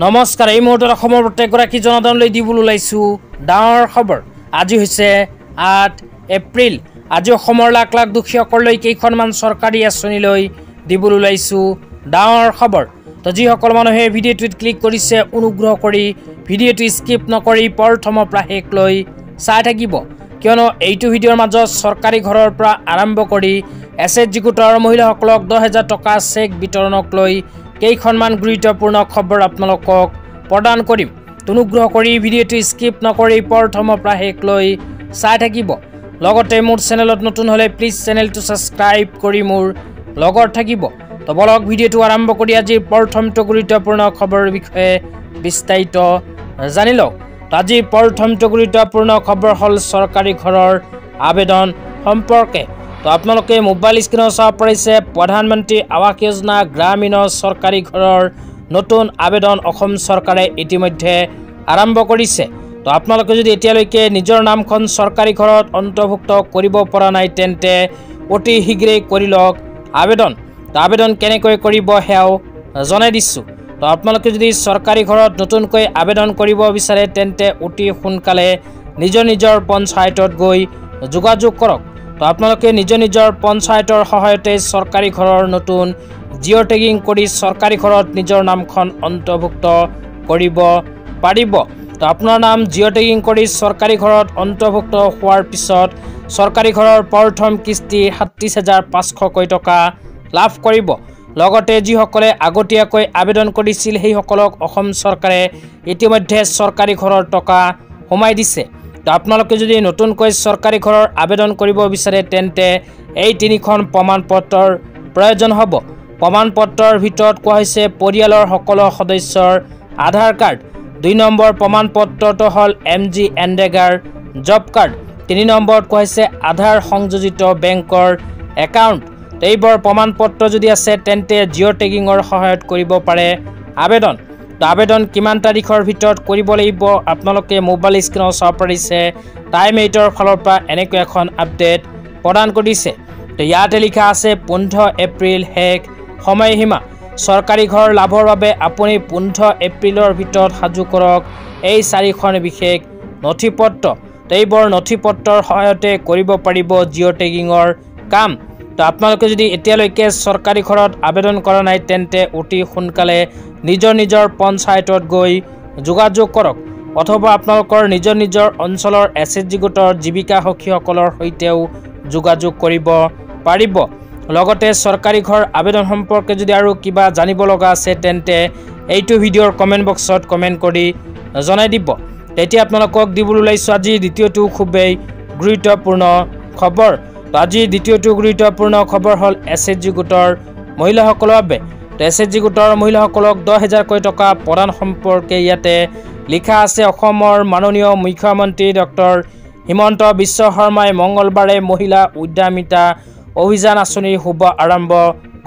নমস্কাৰ এই মুহূৰ্তত অসমৰ প্ৰত্যেকগৰাকী জনতালৈ দিবলৈ ওলাইছো ডাঙৰ খবৰ। আজি হৈছে ৮ এপ্ৰিল। আজি অসমৰ লাখ লাখ দুখীয়াসকললৈ কেইখনমান চৰকাৰী আঁচনিলৈ দিবলৈ ওলাইছো ডাঙৰ খবৰ। তো যিসকল মানুহে ভিডিঅ'টোত ক্লিক কৰিছে অনুগ্ৰহ কৰি ভিডিঅ'টো স্কিপ নকৰি প্ৰথমৰ পৰা শেষলৈ চাই থাকিব, কিয়নো এইটো ভিডিঅ'ৰ মাজত চৰকাৰী ঘৰৰ পৰা আৰম্ভ কৰি এছএইচজি গোটৰ মহিলাসকলক 10,000 টকা চেক বিতৰণক লৈ কেইখনমান গুৰুত্বপূৰ্ণ খবৰ আপোনালোকক প্ৰদান কৰিম। অনুগ্ৰহ কৰি ভিডিঅ'টো স্কিপ নকৰি প্ৰথমৰ পৰা শেষলৈ চাই থাকিব। লগতে মোৰ চেনেলত নতুন হ'লে প্লিজ চেনেলটো ছাবস্ক্ৰাইব কৰি মোৰ লগত থাকিব। তো বলক ভিডিঅ'টো আৰম্ভ কৰি আজিৰ প্ৰথমটো গুৰুত্বপূৰ্ণ খবৰৰ বিষয়ে বিস্তাৰিত জানি লওক। আজিৰ প্ৰথমটো গুৰুত্বপূৰ্ণ খবৰ হ'ল চৰকাৰী ঘৰৰ আবেদন সম্পৰ্কে। তো আপোনালোকে মোবাইল স্ক্ৰীনত চাব পাৰিছে প্ৰধানমন্ত্ৰী আৱাস যোজনা গ্ৰামীণৰ চৰকাৰী ঘৰৰ নতুন আবেদন অসম চৰকাৰে ইতিমধ্যে আৰম্ভ কৰিছে। তো আপোনালোকে যদি এতিয়ালৈকে নিজৰ নামখন চৰকাৰী ঘৰত অন্তৰ্ভুক্ত কৰিব পৰা নাই তেন্তে অতি শীঘ্ৰেই কৰি লওক আবেদন। তো আবেদন কেনেকৈ কৰিব সেয়াও জনাই দিছোঁ। তো আপোনালোকে যদি চৰকাৰী ঘৰত নতুনকৈ আবেদন কৰিব বিচাৰে তেন্তে অতি সোনকালে নিজৰ পঞ্চায়তত গৈ যোগাযোগ কৰক। তো আপোনালোকে নিজৰ পঞ্চায়তৰ সহায়তে চৰকাৰী ঘৰৰ নতুন জিঅ' টেগিং কৰি চৰকাৰী ঘৰত নিজৰ নামখন অন্তৰ্ভুক্ত কৰিব পাৰিব। তো আপোনাৰ নাম জিঅ' টেগিং কৰি চৰকাৰী ঘৰত অন্তৰ্ভুক্ত হোৱাৰ পিছত চৰকাৰী ঘৰৰ প্ৰথম কিস্তি 37,500 টকা লাভ কৰিব। লগতে যিসকলে আগতীয়াকৈ আবেদন কৰিছিল সেইসকলক অসম চৰকাৰে ইতিমধ্যে চৰকাৰী ঘৰৰ টকা সোমাই দিছে। তো আপোনালোকে যদি নতুনকৈ চৰকাৰী ঘৰৰ আবেদন কৰিব বিচাৰে তেন্তে এই 3খন প্ৰমাণপত্ৰৰ প্ৰয়োজন হ'ব। প্ৰমাণপত্ৰৰ ভিতৰত কোৱা হৈছে পৰিয়ালৰ সকলো সদস্যৰ আধাৰ কাৰ্ড। 2 নম্বৰ প্ৰমাণপত্ৰটো হ'ল MG এনৰেগাৰ জব কাৰ্ড। 3 নম্বৰত কোৱা হৈছে আধাৰ সংযোজিত বেংকৰ একাউণ্ট। এইবোৰ প্ৰমাণপত্ৰ যদি আছে তেন্তে জিঅ' টেগিঙৰ সহায়ত কৰিব পাৰে আবেদন। তো আবেদন কিমান তাৰিখৰ ভিতৰত কৰিব লাগিব আপোনালোকে মোবাইল স্ক্ৰীনত চাব পাৰিছে টাইম 8ৰ ফালৰ পৰা এনেকৈ এখন আপডেট প্ৰদান কৰিছে। তো ইয়াতে লিখা আছে 15 এপ্ৰিল শেষ সময়সীমা। চৰকাৰী ঘৰ লাভৰ বাবে আপুনি 15 এপ্ৰিলৰ ভিতৰত সাজু কৰক এই 4খন বিশেষ নথিপত্ৰ। তো এইবোৰ নথিপত্ৰৰ সহায়তে কৰিব পাৰিব জিঅ' টেগিঙৰ কাম। তো আপোনালোকে যদি এতিয়ালৈকে চৰকাৰী ঘৰত আবেদন কৰা নাই তেন্তে অতি সোনকালে নিজৰ পঞ্চায়তত গৈ যোগাযোগ কৰক, অথবা আপোনালোকৰ নিজৰ অঞ্চলৰ এছএইচজি গোটৰ জীৱিকা সখীসকলৰ সৈতেও যোগাযোগ কৰিব পাৰিব। লগতে চৰকাৰী ঘৰ আবেদন সম্পৰ্কে যদি আৰু কিবা জানিব লগা আছে তেন্তে এইটো ভিডিঅ'ৰ কমেণ্ট বক্সত কমেণ্ট কৰি জনাই দিব। তেতিয়া আপোনালোকক দিবলৈ ওলাইছোঁ আজি দ্বিতীয়টো খুবেই গুৰুত্বপূৰ্ণ খবৰ। তো আজি দ্বিতীয়টো গুৰুত্বপূৰ্ণ খবৰ হ'ল এছএইচজি গোটৰ মহিলাসকলৰ বাবে। তো এছএইচজি গোটৰ মহিলাসকলক 10,000 টকা প্ৰদান সম্পৰ্কে ইয়াতে লিখা আছে অসমৰ মাননীয় মুখ্যমন্ত্ৰী ডক্টৰ হিমন্ত বিশ্ব শৰ্মাই মঙলবাৰে মহিলা উদ্যমিতা অভিযান আঁচনিৰ শুভ আৰম্ভ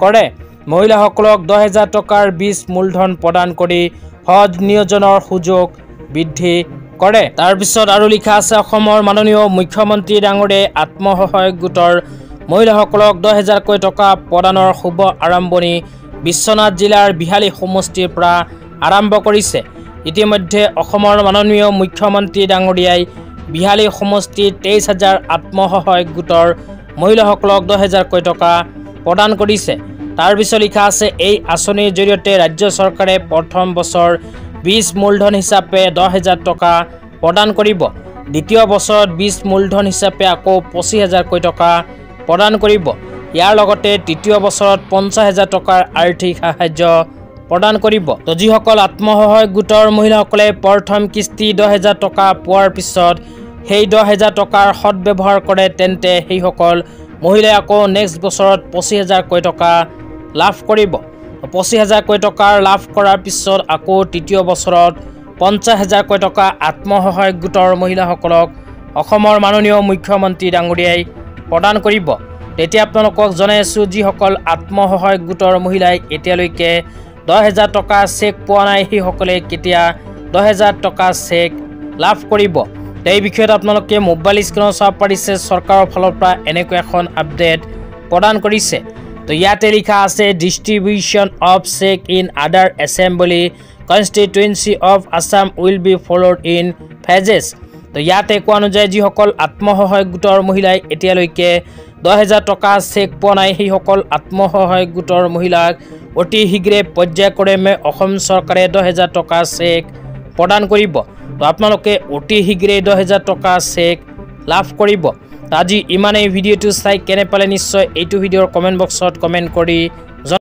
কৰে। মহিলাসকলক 10,000 টকাৰ বীজ মূলধন প্ৰদান কৰি সহজ নিয়োজনৰ সুযোগ বৃদ্ধি কৰে। তাৰপিছত আৰু লিখা আছে অসমৰ মাননীয় মুখ্যমন্ত্ৰী ডাঙৰীয়াই আত্মসহায়ক গোটৰ মহিলাসকলক 10,000 টকা প্ৰদানৰ শুভ আৰম্ভণি বিশ্বনাথ জিলাৰ বিহালী সমষ্টিৰ পৰা আৰম্ভ কৰিছে। ইতিমধ্যে অসমৰ মাননীয় মুখ্যমন্ত্ৰী ডাঙৰীয়াই বিহালী সমষ্টিৰ 23,000 আত্মসহায়ক গোটৰ মহিলাসকলক 10,000 টকা প্ৰদান কৰিছে। তাৰপিছত লিখা আছে এই আঁচনিৰ জৰিয়তে ৰাজ্য চৰকাৰে প্ৰথম বছৰ বীজ মূলধন হিচাপে 10,000 টকা প্ৰদান কৰিব। দ্বিতীয় বছৰত বীজ মূলধন হিচাপে আকৌ 25,000 টকা প্ৰদান কৰিব। ইয়াৰ লগতে তৃতীয় বছৰত 50,000 টকাৰ আৰ্থিক সাহায্য প্ৰদান কৰিব। তো যিসকল আত্মসহায়ক গোটৰ মহিলাসকলে প্ৰথম কিস্তি 10,000 টকা পোৱাৰ পিছত সেই 10,000 টকাৰ সদব্যৱহাৰ কৰে তেন্তে সেইসকল মহিলাই আকৌ নেক্সট বছৰত 25,000 টকা লাভ কৰিব। 25,000 টকাৰ লাভ কৰাৰ পিছত আকৌ তৃতীয় বছৰত 50,000 টকা আত্মসহায়ক গোটৰ মহিলাসকলক অসমৰ মাননীয় মুখ্যমন্ত্ৰী ডাঙৰীয়াই প্ৰদান কৰিব। তেতিয়া আপোনালোকক জনাই আছোঁ যিসকল আত্মসহায়ক গোটৰ মহিলাই এতিয়ালৈকে 10,000 টকা চেক পোৱা নাই সেইসকলে কেতিয়া 10,000 টকা চেক লাভ কৰিব। এই বিষয়ত আপোনালোকে মোবাইল স্ক্ৰীনত চাব পাৰিছে চৰকাৰৰ ফালৰ পৰা এনেকৈ এখন আপডেট প্ৰদান কৰিছে। তো ইয়াতে লিখা আছে ডিস্ট্ৰিবিউশন অফ চেক ইন আদাৰ assembly constituency of Assam will be followed in phases. তো ইয়াতে কোৱা অনুযায়ী যিসকল আত্মসহায়ক গোটৰ মহিলাই এতিয়ালৈকে 10,000 টকা চেক পোৱা নাই সেইসকল আত্মসহায়ক গোটৰ মহিলাক অতি শীঘ্ৰে পৰ্যায়ক্ৰমে অসম চৰকাৰে 10,000 টকা চেক প্ৰদান কৰিব। তো আপোনালোকে অতি শীঘ্ৰে 10,000 টকা চেক লাভ কৰিব। আজি ইমানেই ভিডিঅ'টো চাই কেনে পালে নিশ্চয় এইটো ভিডিঅ'ৰ কমেণ্ট বক্সত কমেণ্ট কৰি